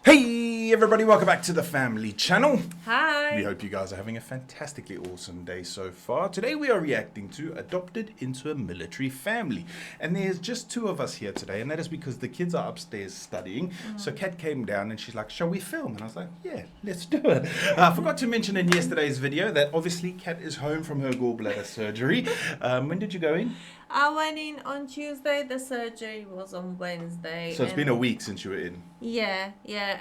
Hey everybody, welcome back to the family channel. Hi. We hope you guys are having a fantastically awesome day so far. Today we are reacting to Adopted into a Military Family. And there's just two of us here today, and that is because the kids are upstairs studying. So Kat came down and she's like, shall we film? And I was like, yeah, let's do it. I forgot to mention in yesterday's video that obviously Kat is home from her gallbladder surgery. When did you go in? I went in on Tuesday. The surgery was on Wednesday. So it's been a week since you were in. Yeah.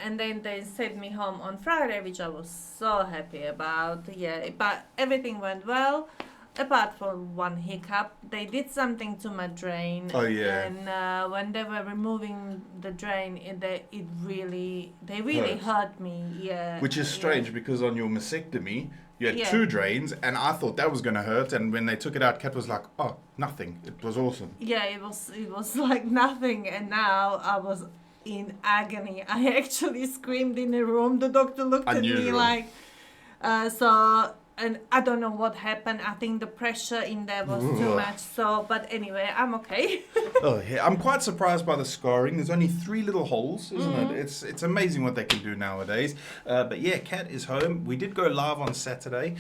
And then they sent me home on Friday, which I was so happy about. Yeah, but everything went well, apart from one hiccup. They did something to my drain. Oh yeah. And when they were removing the drain, they really hurt me. Yeah. Which is strange because on your mastectomy, you had Yeah. two drains, and I thought that was going to hurt. And when they took it out, Kat was like, oh, nothing. It was awesome. Yeah, it was like nothing, and now I was in agony. I actually screamed in the room. The doctor looked at me Unusual. like, and I don't know what happened. I think the pressure in there was too much. So, but anyway, I'm okay. Oh, yeah. I'm quite surprised by the scarring. There's only 3 little holes, isn't it? It's amazing what they can do nowadays. But yeah, Kat is home. We did go live on Saturday,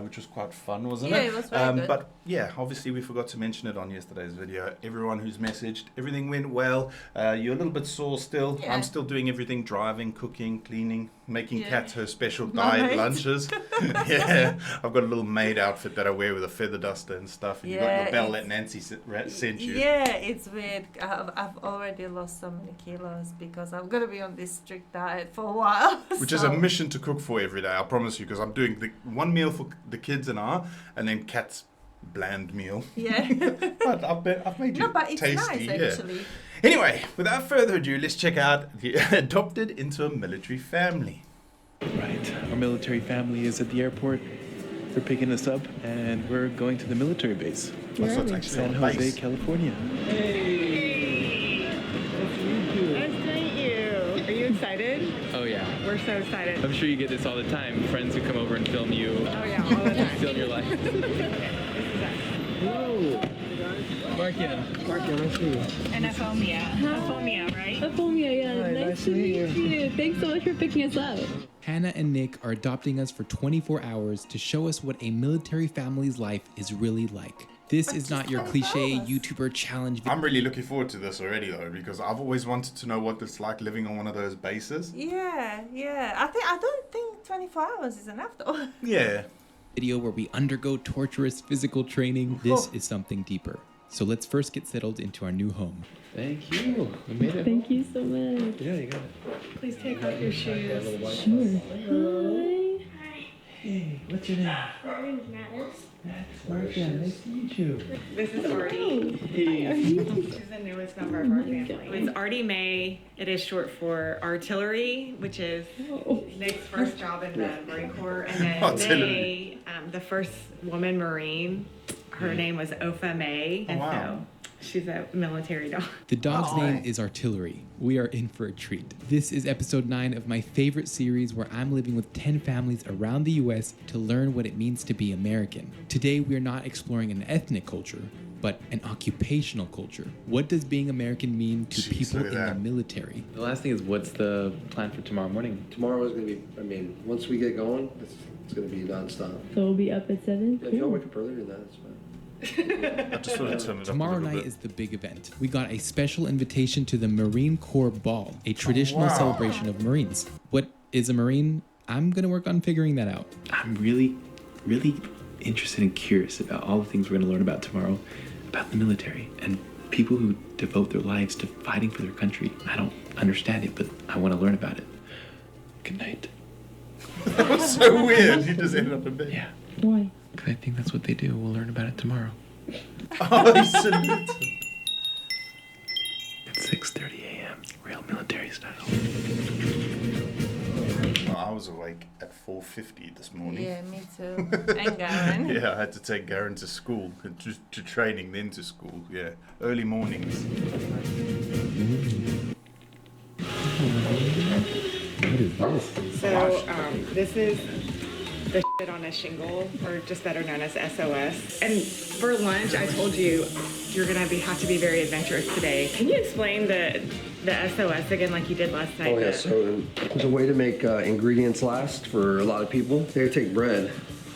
which was quite fun, wasn't it? Yeah, it was very good. But yeah, obviously we forgot to mention it on yesterday's video. Everyone who's messaged, everything went well. You're a little bit sore still. Yeah. I'm still doing everything, driving, cooking, cleaning, making Yeah. Kat her special My diet mate. lunches. Yeah, I've got a little maid outfit that I wear with a feather duster and stuff. And you got Yeah, your bell it's- that Nancy sent you. Yeah, it's weird. I've already lost so many kilos because I'm gonna be on this strict diet for a while. Which is a mission to cook for every day, I promise you, because I'm doing one meal for the kids and then Kat's bland meal. Yeah. But I've made you No, but it's tasty. nice Yeah. actually. Anyway, without further ado, let's check out the Adopted into a Military Family. Right. Our military family is at the airport. They're picking us up, and we're going to the military base, So it's actually San on Jose, base. California. Hey! Nice to meet you. Are you excited? Oh yeah. We're so excited. I'm sure you get this all the time. Friends who come over and film you, Oh yeah, all the time. film your life. Whoa. Markian. Nice to meet you. And Aphomia, right? Aphomia, yeah. Nice to meet you. Thanks so much for picking us up. Hannah and Nick are adopting us for 24 hours to show us what a military family's life is really like. This is not your cliche YouTuber challenge video. I'm really looking forward to this already, though, because I've always wanted to know what it's like living on one of those bases. Yeah. I don't think 24 hours is enough though. Yeah. Video where we undergo torturous physical training. This is something deeper. So let's first get settled into our new home. Thank you. We made it. Thank you so much. Yeah, you got it. Please take off your shoes. Sure. Hi. Hey, what's your name? My name's Mattis. That's Markian. Nice to meet you. This is Artie. Hey. She's the newest member of our family. It's Artie May. It is short for artillery, which is Nick's first job in the Marine Corps. And then Artillery. May, the first woman Marine, her name was Ofa May. And wow. so she's a military dog. The dog's name is Artillery. We are in for a treat. This is episode 9 of my favorite series where I'm living with 10 families around the US to learn what it means to be American. Today we are not exploring an ethnic culture, but an occupational culture. What does being American mean to Jeez, people look in at the that. military? The last thing is, what's the plan for tomorrow morning? Tomorrow is going to be, once we get going, it's going to be nonstop. So we'll be up at 7? Yeah, if you all wake up earlier than that, it's fine. I just want to turn it up Tomorrow a little night bit. is the big event. We got a special invitation to the Marine Corps Ball, a traditional wow. celebration of Marines. What is a Marine? I'm gonna work on figuring that out. I'm really interested and curious about all the things we're going to learn about tomorrow, about the military and people who devote their lives to fighting for their country. I don't understand it, but I want to learn about it. Good night. That was so weird. You just ended up in bed. Yeah, Why? because I think that's what they do. We'll learn about it tomorrow Oh, he's sitting at 6:30 a.m. Real military style. I was awake at 4:50 this morning. Yeah, me too. And Garen. Yeah, I had to take Garen to school, to training, then to school. Yeah, early mornings. What is this? So this is the shit on a shingle, or just better known as SOS. And for lunch, I told you you're gonna have to be very adventurous today. Can you explain the SOS again, like you did last night? Oh yeah, so there's a way to make ingredients last for a lot of people. They take bread.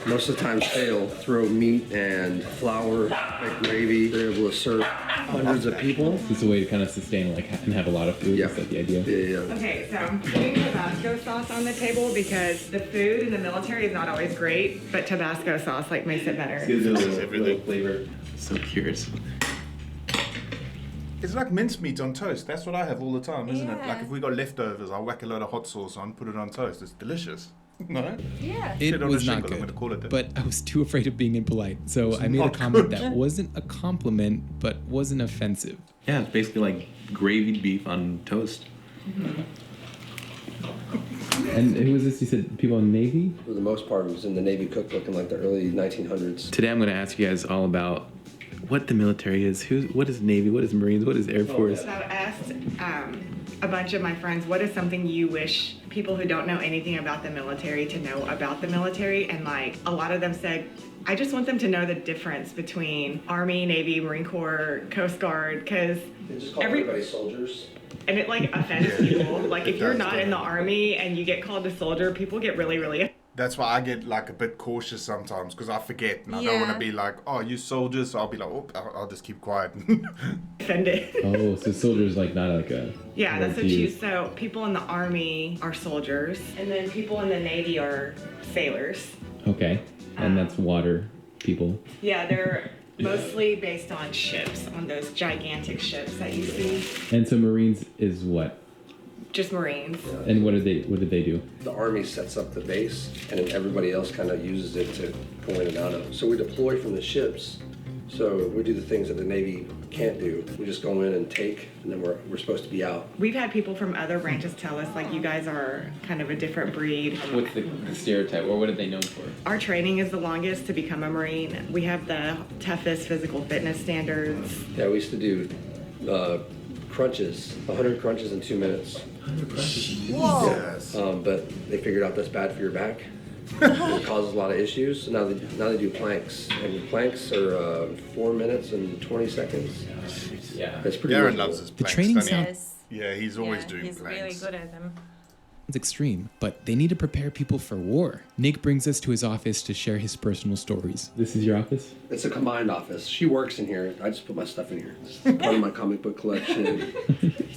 Most of the time stale, throw meat and flour, make gravy. They're able to serve hundreds of people. This is a way to kind of sustain and have a lot of food. Yeah. Is that the idea? Yeah. Okay, so I'm putting Tabasco sauce on the table because the food in the military is not always great, but Tabasco sauce like makes it better. Gives it a little flavor. So curious. It's like mincemeat on toast. That's what I have all the time, isn't it? Yeah. Like if we got leftovers, I'll whack a load of hot sauce on, put it on toast. It's delicious. No? Yeah. Shit It on a was not shingle, I'm gonna call it good, that. but I was too afraid of being impolite. So It's I made a not comment good. that wasn't a compliment, but wasn't offensive. Yeah, it's basically like gravied beef on toast. And who was this? You said people in the Navy? For the most part, it was in the Navy cookbook in like the early 1900s. Today I'm going to ask you guys all about what the military is. What is Navy? What is Marines? What is Air Force? So I asked a bunch of my friends, what is something you wish people who don't know anything about the military to know about the military? And like a lot of them said, I just want them to know the difference between Army, Navy, Marine Corps, Coast Guard, because They just call every- everybody soldiers. and it like offends people. Like if It you're does, not in the doesn't it? Army and you get called a soldier, people get really, really That's why I get like a bit cautious sometimes because I forget and I don't want Yeah. to be like, oh, you soldiers. So I'll be like, oh, I'll just keep quiet. offended. Oh, so soldiers like not like a. Yeah, that's what you. you. So people in the Army are soldiers, and then people in the Navy are sailors. Okay, and that's water people. Yeah, they're mostly based on ships, on those gigantic ships that you see. And so Marines is what? Just Marines. And what did they do? The Army sets up the base, and then everybody else kind of uses it to go in and out of. So we deploy from the ships. So we do the things that the Navy can't do. We just go in and take, and then we're supposed to be out. We've had people from other branches tell us, like, you guys are kind of a different breed. What's the stereotype, or what are they known for? Our training is the longest to become a Marine. We have the toughest physical fitness standards. Yeah, we used to do crunches, 100 crunches in 2 minutes. Yes. But they figured out that's bad for your back. It causes a lot of issues. So now they do planks, and planks are 4 minutes and 20 seconds. Yeah. That's pretty. Darren reasonable. loves his The planks, training doesn't he? sound- Yes. Yeah, he's always Yeah, doing he's planks. really good at them. It's extreme, but they need to prepare people for war. Nick brings us to his office to share his personal stories. This is your office? It's a combined office. She works in here. I just put my stuff in here. It's part of my comic book collection.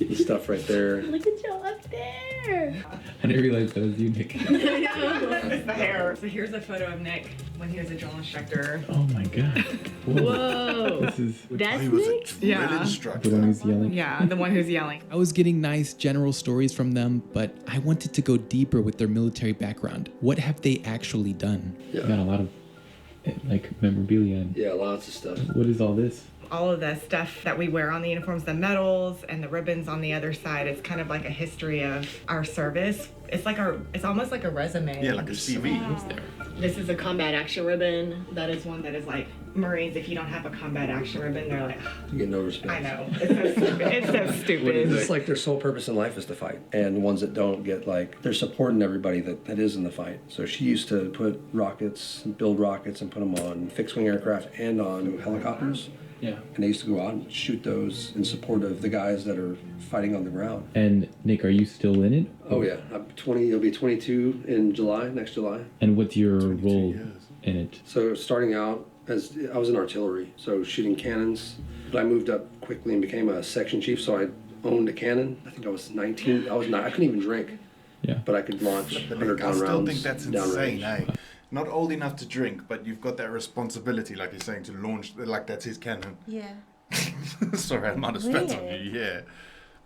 The stuff right there. Look at you up there. I didn't realize that was you, Nick. It's the hair. So here's a photo of Nick when he was a drill instructor. Oh my god. Whoa. Whoa. This is That's He was a Nick? drill Yeah. instructor. the one who's yelling. Yeah, the one who's yelling. I was getting nice general stories from them, but I wanted to go deeper with their military background. What have they actually done? Got a lot of like memorabilia. And Yeah, lots of stuff. what is all this? All of the stuff that we wear on the uniforms, the medals and the ribbons on the other side, it's kind of like a history of our service. It's almost like a resume. Yeah, like a CV. This is a combat action ribbon. That is one that is like Marines. If you don't have a combat action ribbon, they're like, You get no respect. I know. It's so stupid. It's so stupid. It's like their sole purpose in life is to fight. And the ones that don't get like, they're supporting everybody that is in the fight. So she used to put rockets, build rockets and put them on fixed wing aircraft and on helicopters. Yeah. And they used to go out and shoot those in support of the guys that are fighting on the ground. And Nick, are you still in it? Oh yeah, I'm 20. It'll be 22 in July, next July. And what's your 22 role years. in it? So starting out as I was in artillery, so shooting cannons. But I moved up quickly and became a section chief. So I owned a cannon. I think I was 19. I couldn't even drink, Yeah. but I could launch But 100 I pound still rounds think that's downrange. insane, eh? Not old enough to drink, but you've got that responsibility, like you're saying, to launch, like that's his cannon. Yeah. Sorry, I'm not a spit on Weird. you, yeah.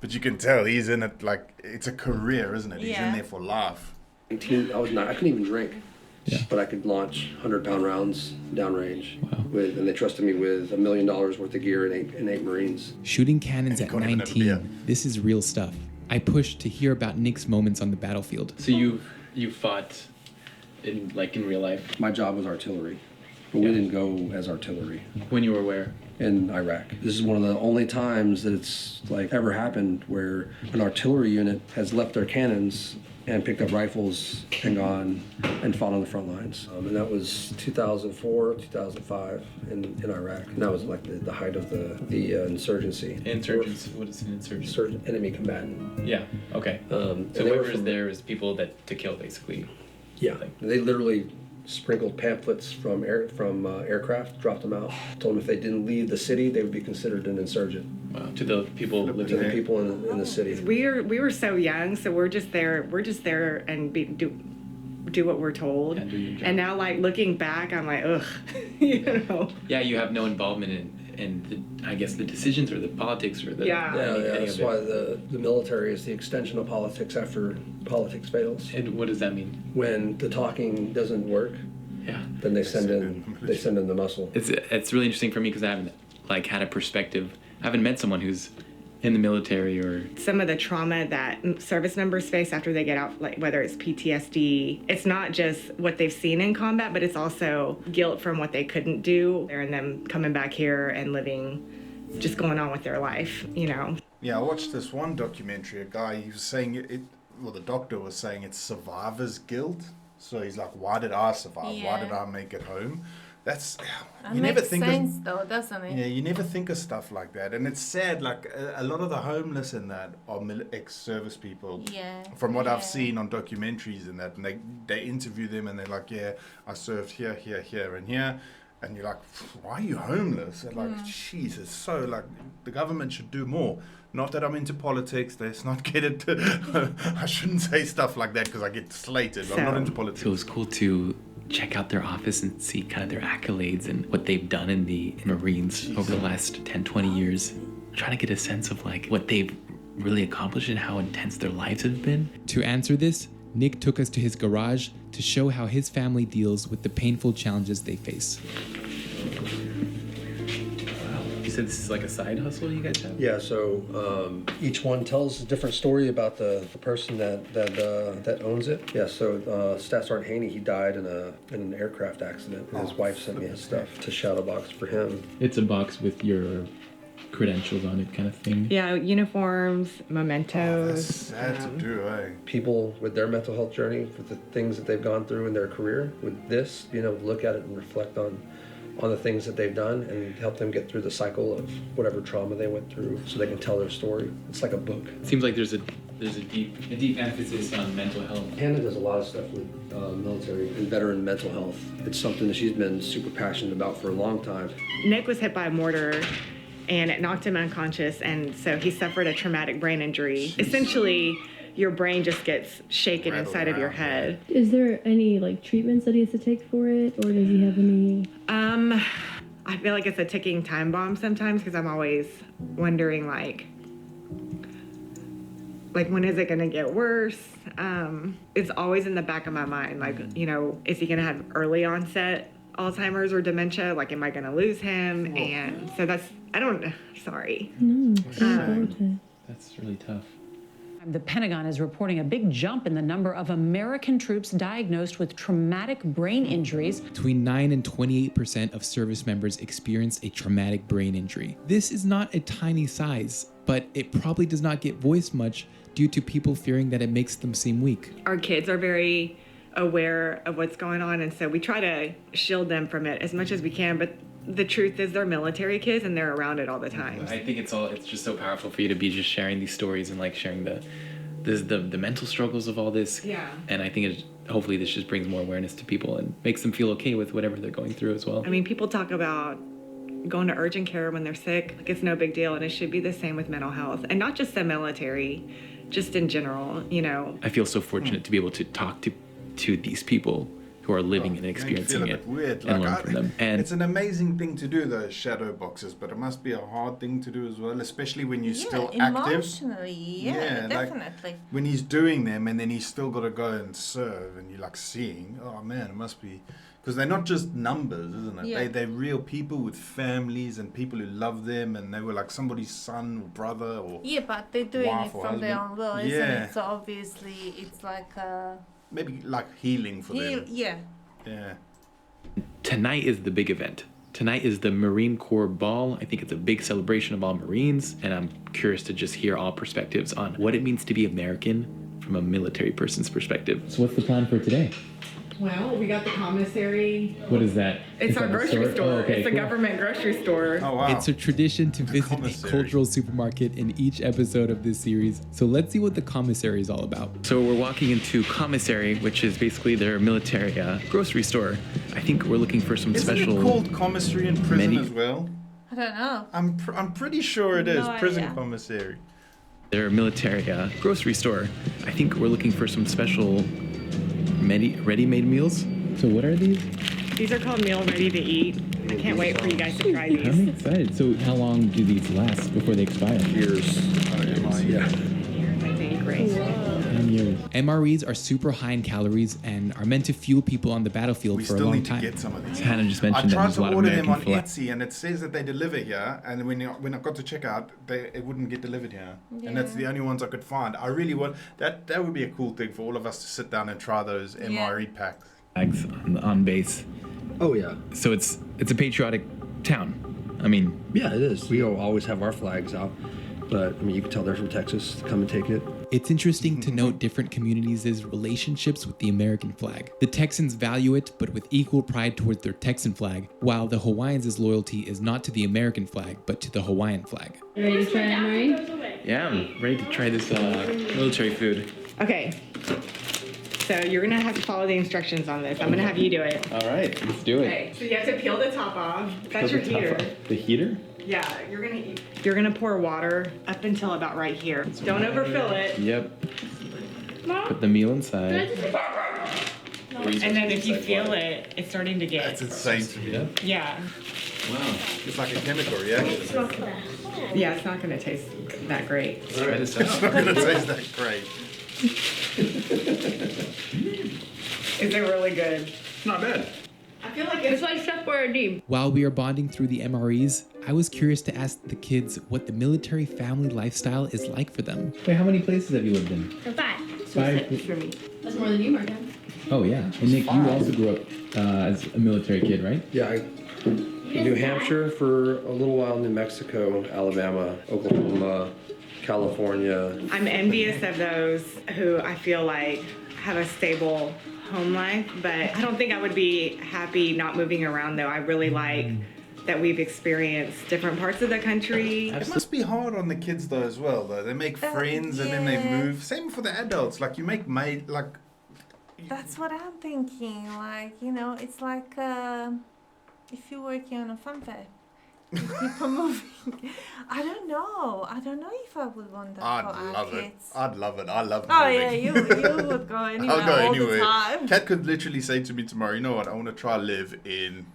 But you can tell he's in it, like, it's a career, isn't it? He's in Yeah. there for life. 19. I couldn't even drink, Yeah. but I could launch 100 pound rounds downrange. Wow. And they trusted me with $1 million worth of gear and eight Marines. Shooting cannons And at you can't even have a beer. 19. This is real stuff. I pushed to hear about Nick's moments on the battlefield. So you fought in real life My job was artillery, but we didn't go as artillery. when you were where? In Iraq. This is one of the only times that it's like ever happened where an artillery unit has left their cannons and picked up rifles and gone and fought on the front lines. And that was 2004, 2005 in Iraq. And that was like the height of the insurgency. Insurgents. What is an insurgent? Enemy combatant. Yeah. Okay. And So they were whoever's there is people that to kill, basically. Yeah, they literally sprinkled pamphlets from aircraft, dropped them out, told them if they didn't leave the city, they would be considered an insurgent. Wow. To the people living To the there. people in the city. We were so young, so we're just there and do what we're told. And do your job. And now, like, looking back, I'm like, ugh, you know. Yeah, you have no involvement in I guess the decisions or the politics or the Yeah. Yeah, any that's of it. why the military is the extension of politics after politics fails. And what does that mean? When the talking doesn't work, Yeah. then they send in the muscle. It's really interesting for me because I haven't like had a perspective. I haven't met someone who's in the military or Some of the trauma that service members face after they get out, like whether it's PTSD, it's not just what they've seen in combat, but it's also guilt from what they couldn't do, and them coming back here and living, just going on with their life, you know. Yeah, I watched this one documentary. A guy, he was saying the doctor was saying it's survivor's guilt. So he's like, why did I survive? Why Yeah. did I make it home? That's, That you never makes think sense of, though, doesn't it? yeah, you never think of stuff like that. And it's sad, like a lot of the homeless in that are ex-service people. Yeah. From what I've Yeah. seen on documentaries and that, and they interview them and they're like, yeah, I served here, here, here, and here. And you're like, why are you homeless? And like, Jesus, so like the government should do more. Not that I'm into politics. Let's not get it. I shouldn't say stuff like that because I get slated. I'm not into politics. So it was cool to check out their office and see kind of their accolades and what they've done in the Marines over the last 10, 20 years. Trying to get a sense of like what they've really accomplished and how intense their lives have been. To answer this, Nick took us to his garage to show how his family deals with the painful challenges they face. You said this is like a side hustle you guys have? Yeah, so each one tells a different story about the person that owns it. Yeah, so Staff Sergeant Haney, he died in an aircraft accident, and his wife sent me his stuff to shadow box for him. It's a box with your credentials on it kind of thing. Yeah, uniforms, That's mementos. sad to do, eh? People with their mental health journey, with the things that they've gone through in their career, with this, being able to look at it and reflect on the things that they've done and help them get through the cycle of whatever trauma they went through so they can tell their story. It's like a book. It seems like there's a deep emphasis on mental health. Hannah does a lot of stuff with military and veteran mental health. It's something that she's been super passionate about for a long time. Nick was hit by a mortar and it knocked him unconscious, and so he suffered a traumatic brain injury. Essentially, your brain just gets shaken Rattled inside of your around, head. Is there any like treatments that he has to take for it, or does he have any? I feel like it's a ticking time bomb sometimes because I'm always wondering like when is it gonna get worse? It's always in the back of my mind, like, you know, is he gonna have early onset Alzheimer's or dementia? Like, am I gonna lose him? And so sorry. No. That's really tough. The Pentagon is reporting a big jump in the number of American troops diagnosed with traumatic brain injuries. Between 9 and 28% of service members experience a traumatic brain injury. This is not a tiny size, but it probably does not get voiced much due to people fearing that it makes them seem weak. Our kids are very aware of what's going on, and so we try to shield them from it as much as we can, but the truth is they're military kids and they're around it all the time. I think it's just so powerful for you to be just sharing these stories and like sharing the mental struggles of all this. Yeah. And I think hopefully this just brings more awareness to people and makes them feel okay with whatever they're going through as well. I mean, people talk about going to urgent care when they're sick. Like, it's no big deal, and it should be the same with mental health. And not just the military, just in general, you know. I feel so fortunate to be able to talk to these people who are living and Make you experiencing feel a it bit weird. and Like, learn from them. And it's an amazing thing to do, those shadow boxes, but it must be a hard thing to do as well, especially when you're still active. Emotionally, yeah, like, definitely. when he's doing them and then he's still got to go and serve and you're like seeing, oh man, it must be, because they're not just numbers, isn't it? Yeah. They're real people with families and people who love them, and they were like somebody's son or brother or Yeah, but they're doing wife it or from their husband. own will, isn't Yeah. it? So obviously it's like maybe like healing for them. yeah. Yeah. Tonight is the big event. Tonight is the Marine Corps Ball. I think it's a big celebration of all Marines, and I'm curious to just hear all perspectives on what it means to be American from a military person's perspective. So what's the plan for today? Well, we got the commissary. What is that? It's Is our that a grocery store. Oh, okay, It's a cool. government grocery store. Oh, wow. It's a tradition to visit a commissary. cultural supermarket in each episode of this series. So let's see what the commissary is all about. So we're walking into Commissary, which is basically their military grocery store. I think we're looking for some Isn't special... it called commissary in prison menu. as well? I don't know. I'm pretty sure it is. No Prison idea. commissary. Their military grocery store. I think we're looking for some special ready-made meals. So what are these? These are called meal ready to eat. I can't wait for you guys to try I'm these. excited. So how long do these last before they expire? Years. Yeah. I think, right? 10 years. MREs are super high in calories and are meant to fuel people on the battlefield We for a still long need to time. get some of these. Hannah just I mentioned that tried there's a to lot of order them American on flag. Etsy, and it says that they deliver here. And when I got to check out, it wouldn't get delivered here. And that's the only ones I could find. I really want that. That would be a cool thing for all of us to sit down and try those MRE packs. Flags on base. Oh, yeah. So it's a patriotic town. I mean, Yeah, it is. We always have our flags out. But, I mean, you can tell they're from Texas. Come and take it. It's interesting to note different communities' relationships with the American flag. The Texans value it, but with equal pride towards their Texan flag, while the Hawaiians' loyalty is not to the American flag, but to the Hawaiian flag. You ready to try it, Murray? yeah, I'm ready to try this military food. Okay. So you're gonna have to follow the instructions on this. I'm gonna have you do it. All right, let's do it. Okay. So you have to peel the top off. That's your heater. The heater? Yeah. You're gonna pour water up until about right here. Don't overfill it. Yep. Put the meal inside. And then if you feel it, it's starting to get. That's insane to me. Yeah. Wow. It's like a chemical reaction. Yeah. It's not gonna taste that great. Try this It's not out. gonna taste that great. Is it really good? Not bad. I feel like It's like Chef Boyardee. While we are bonding through the MREs, I was curious to ask the kids what the military family lifestyle is like for them. Wait, how many places have you lived in? Five. for me. That's more than you, Morgan. Oh yeah, and Nick, you also grew up as a military kid, right? Yeah, New Hampshire for a little while, New Mexico, Alabama, Oklahoma, California. I'm envious of those who I feel like have a stable home life, but I don't think I would be happy not moving around though. I really like that we've experienced different parts of the country. It must be hard on the kids though as well. Though they make friends and then they yeah. move. Same for the adults. Like you make like. That's what I'm thinking. Like, it's like if you're working on a fun fair. People moving. I don't know if I would want that for I'd our love it. kids. I'd love it. I love Oh moving. yeah, you would go anywhere I'll go all anywhere. the time. Kat could literally say to me tomorrow, you know what, I want to try live in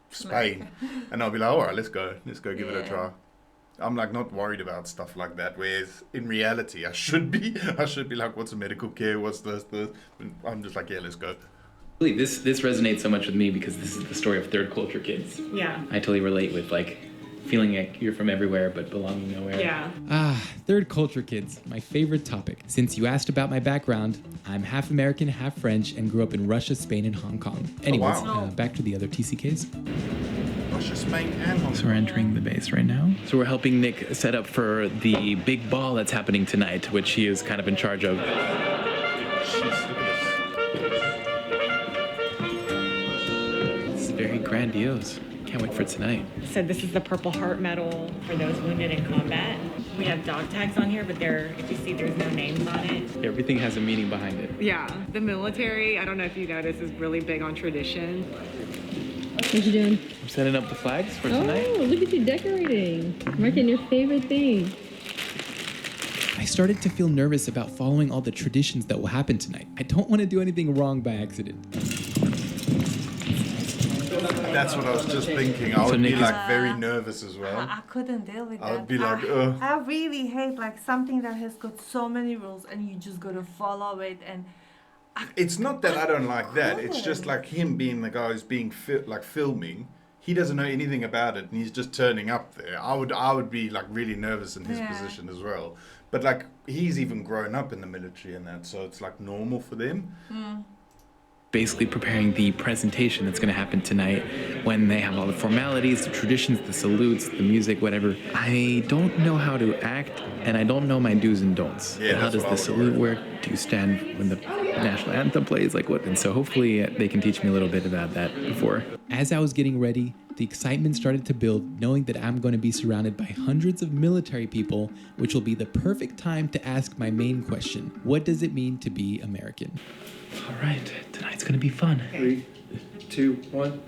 Spain. And I'll be like, all right, let's go give it a Yeah. try. I'm like not worried about stuff like that, whereas in reality I should be like, what's the medical care, what's this? I'm just like, yeah, let's go. Really, this resonates so much with me because this is the story of third culture kids. Yeah. I totally relate with like feeling like you're from everywhere but belonging nowhere. Yeah. Third culture kids, my favorite topic. Since you asked about my background, I'm half American, half French, and grew up in Russia, Spain, and Hong Kong. Anyways, wow. back to the other TCKs. Russia, Spain, and Hong So Kong. we're entering the base right now. So we're helping Nick set up for the big ball that's happening tonight, which he is kind of in charge of. Jeez, look at It's very grandiose. Can't wait for tonight. So this is the Purple Heart Medal for those wounded in combat. We have dog tags on here, but if you see, there's no names on it. Everything has a meaning behind it. Yeah, the military, I don't know if you noticed, is really big on tradition. What you doing? I'm setting up the flags for tonight. Oh, look at you decorating. Marking your favorite thing. I started to feel nervous about following all the traditions that will happen tonight. I don't want to do anything wrong by accident. That's what I was just thinking. I So would be Nick is- like very nervous as well. I couldn't deal with that. I would be like, ugh. I really hate like something that has got so many rules and you just gotta follow it. And It's not that I don't like that. It's just like him being the guy who's being filming. He doesn't know anything about it, and he's just turning up there. I would be like really nervous in his Yeah. position as well. But like he's even grown up in the military and that, so it's like normal for them. basically preparing the presentation that's going to happen tonight when they have all the formalities, the traditions, the salutes, the music, whatever. I don't know how to act, and I don't know my do's and don'ts. Yeah, how that's does what I the would salute worry work? Do you stand when the national anthem plays? Like what? And so hopefully they can teach me a little bit about that before. As I was getting ready, the excitement started to build, knowing that I'm going to be surrounded by hundreds of military people, which will be the perfect time to ask my main question. What does it mean to be American? All right, tonight's going to be fun. 3, 2, 1.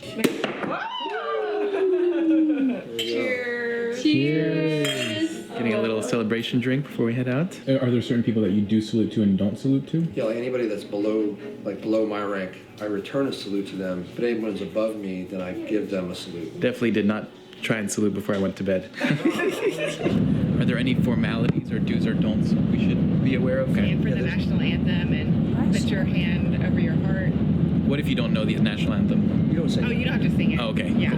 Cheers. Getting a little celebration drink before we head out. Are there certain people that you do salute to and don't salute to? Yeah, like anybody that's below my rank, I return a salute to them. But anyone's above me, then I give them a salute. Definitely did not try and salute before I went to bed. Are there any formalities or do's or don'ts we should be aware of? Stand for the national anthem and put your hand over your heart. What if you don't know the national anthem? You don't say. Oh, you don't have to sing it. Oh, okay. Yeah.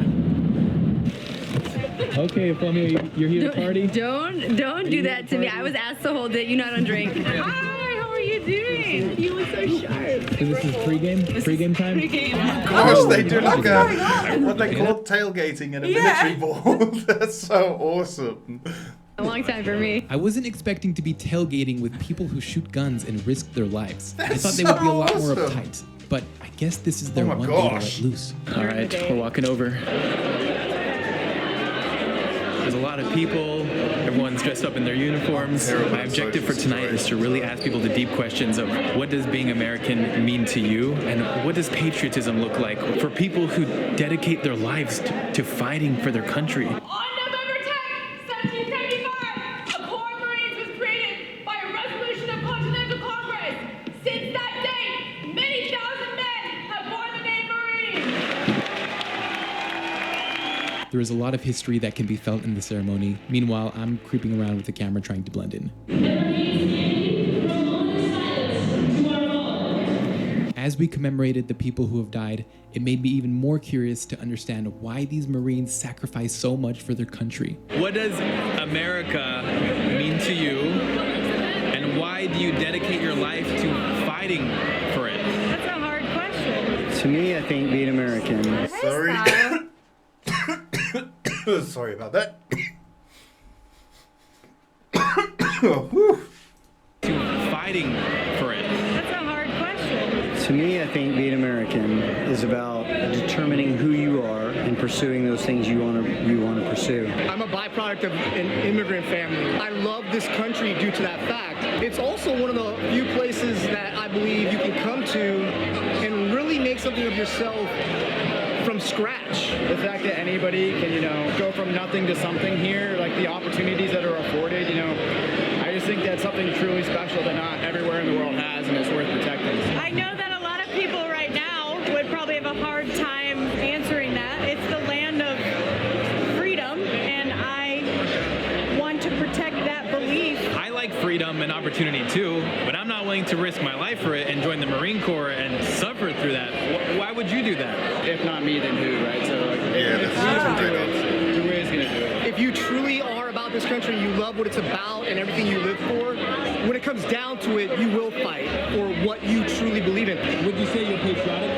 Okay, Flavia, you're here to party? Don't do that to me. I was asked to hold it. You know I don't drink. Hi, how are you doing? You look so sharp. So this is pregame? Pregame time? Of course, they do like what they call tailgating at a military ball. That's so awesome. A long time for me. I wasn't expecting to be tailgating with people who shoot guns and risk their lives. I That's thought they would be a so lot more awesome. uptight, but I guess this is their Oh my one day to gosh. let loose. All right, we're walking over. There's a lot of people. Everyone's dressed up in their uniforms. Terrible My objective for social tonight is to really ask people the deep questions of what does being American mean to you, and what does patriotism look like for people who dedicate their lives to fighting for their country. On November 10th, 1775, a Corps of Marines was created by a resolution of Continental Congress. Since that date, many thousand men have borne the name Marine. There is a lot of history that can be felt in the ceremony. Meanwhile, I'm creeping around with the camera trying to blend in. As we commemorated the people who have died, it made me even more curious to understand why these Marines sacrifice so much for their country. What does America mean to you, and why do you dedicate your life to fighting for it? That's a hard question. To me, I think being American. Sorry. Hairstyle. Sorry about that. Whew. To fighting for it. That's a hard question. To me, I think being American is about determining who you are and pursuing those things you want to pursue. I'm a byproduct of an immigrant family. I love this country due to that fact. It's also one of the few places that I believe you can come to and really make something of yourself from scratch. The fact that anybody can, go from nothing to something here, like the opportunities that are afforded, I just think that's something truly special that not everywhere in the world has, and it's worth protecting. I know that a lot of people right now would probably have a hard time answering that. It's the land of freedom, and I want to protect that belief. I like freedom and opportunity too, but I'm not willing to risk my life for it and join the Marine Corps and suffer through that. Why would you do that? If not me, then who, right? So, Yeah, that's true. who is going to do it? If you truly are about this country, you love what it's about and everything you live for, when it comes down to it, you will fight for what you truly believe in. Would you say you're patriotic?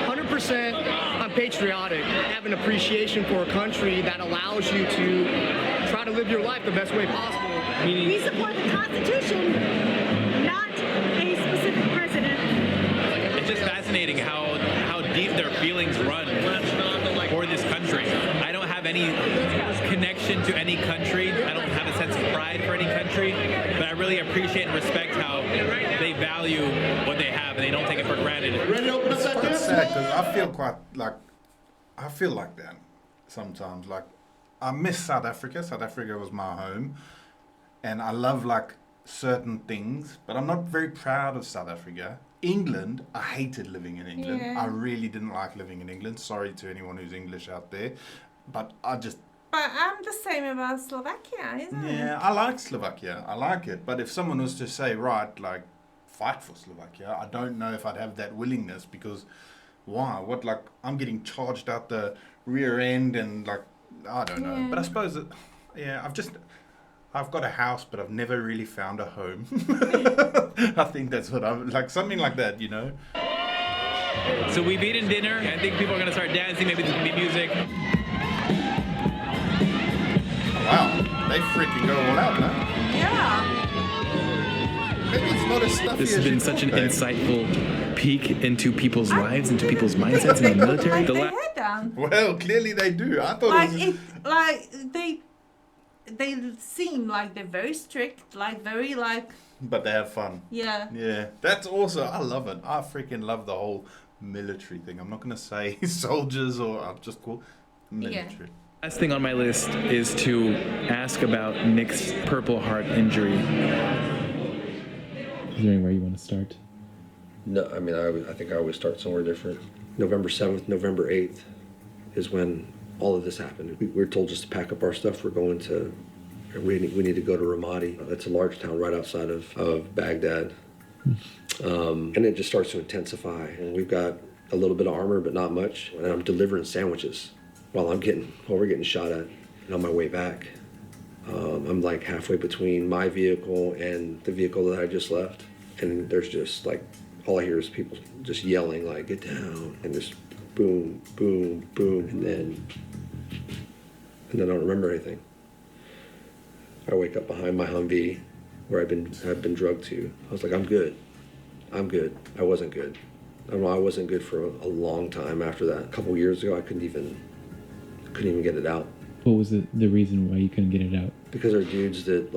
100% I'm patriotic. I have an appreciation for a country that allows you to try to live your life the best way possible. We support the Constitution, not a specific president. It's just fascinating how deep their feelings run for this country. I don't have any connection to any country. I don't have a sense of pride for any country, but I really appreciate and respect how they value what they have and they don't take it for granted. It's quite sad because I feel like that sometimes. Like, I miss South Africa. South Africa was my home, and I love certain things, but I'm not very proud of South Africa. England, I hated living in England. Yeah. I really didn't like living in England. Sorry to anyone who's English out there, but But I'm the same about Slovakia, isn't it? yeah, I like Slovakia. I like it. But if someone was to say, right, fight for Slovakia, I don't know if I'd have that willingness because why? I'm getting charged out the rear end and I don't know. Yeah. But I suppose I've got a house, but I've never really found a home. I think that's what I'm something like that, So we've eaten dinner. I think people are gonna start dancing. Maybe there's gonna be music. Wow, they freaking go all out, man. Yeah. Maybe it's not as stuffy This as has been you such thought, an babe. insightful peek into people's lives, into people's mindsets in the military. Like they had them. Well, clearly they do. I thought Like it was... they seem like they're very strict, like very like But they have fun. yeah. Yeah, that's also, I love it. I freaking love the whole military thing. I'm not going to say soldiers or I'll just call military. Last thing on my list is to ask about Nick's Purple Heart injury. Is there anywhere you want to start? No, I mean, I think I always start somewhere different. November 7th, November 8th is when all of this happened. We were told just to pack up our stuff. We're going to, we need to go to Ramadi. That's a large town right outside of Baghdad. And it just starts to intensify. And we've got a little bit of armor, but not much. And I'm delivering sandwiches while we're getting shot at. And on my way back, I'm like halfway between my vehicle and the vehicle that I just left. And there's just like, all I hear is people just yelling like, get down. And just boom, boom, boom. And then I don't remember anything. I wake up behind my Humvee where I've been drugged to. I was like, I'm good. I'm good. I wasn't good. I wasn't good for a long time after that. A couple years ago, I couldn't even get it out. What was the reason why you couldn't get it out? Because there are dudes that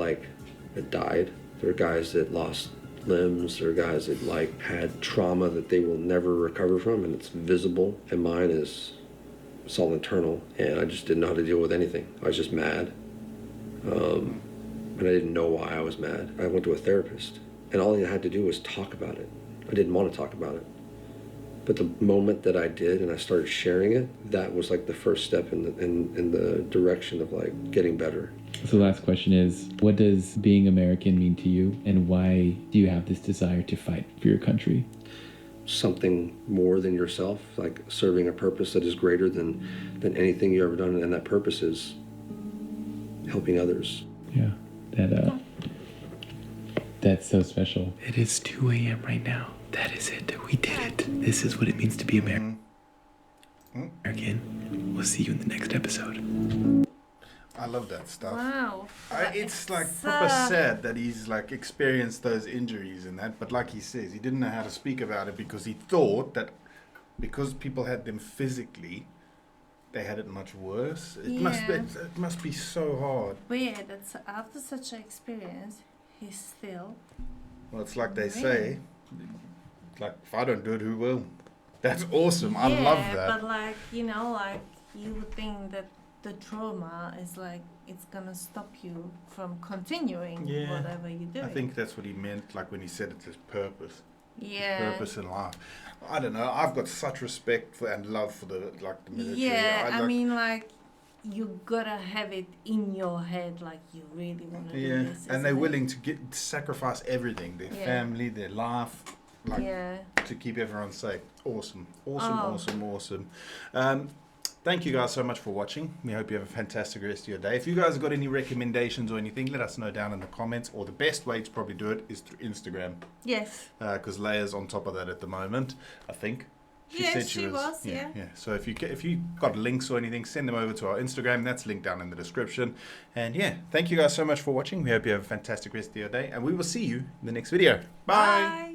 died. There are guys that lost limbs. There are guys that had trauma that they will never recover from, and it's visible. And mine is, it's all internal. And I just didn't know how to deal with anything. I was just mad. And I didn't know why I was mad. I went to a therapist, and all I had to do was talk about it. I didn't want to talk about it. But the moment that I did and I started sharing it, that was like the first step in the direction of like getting better. So the last question is, what does being American mean to you, and why do you have this desire to fight for your country? Something more than yourself, like serving a purpose that is greater than anything you've ever done, and that purpose is helping others. Yeah, that's so special. It is 2 a.m. right now. That is it. We did it. This is what it means to be American. We'll see you in the next episode. I love that stuff. Wow. It's like proper sad that he's like experienced those injuries and that, but like he says, he didn't know how to speak about it because he thought that because people had them physically, they had it much worse. It must be so hard. Weird that after such an experience, he's still. Well, it's like they say, like if I don't do it, who will? That's awesome. I love that. But like you would think that the trauma is like it's gonna stop you from continuing whatever you do. I think that's what he meant, like when he said it's his purpose. Yeah. Purpose in life. I don't know. I've got such respect for and love for the military. Yeah, I mean like you gotta have it in your head, like you really want to do this. And they're willing to sacrifice everything, their family, their life, to keep everyone safe. Awesome. Thank you guys so much for watching. We hope you have a fantastic rest of your day. If you guys have got any recommendations or anything, let us know down in the comments. Or the best way to probably do it is through Instagram. Yes. Because Leia's on top of that at the moment, I think. She said she was. Yeah. So if you got links or anything, send them over to our Instagram. That's linked down in the description. And thank you guys so much for watching. We hope you have a fantastic rest of your day. And we will see you in the next video. Bye.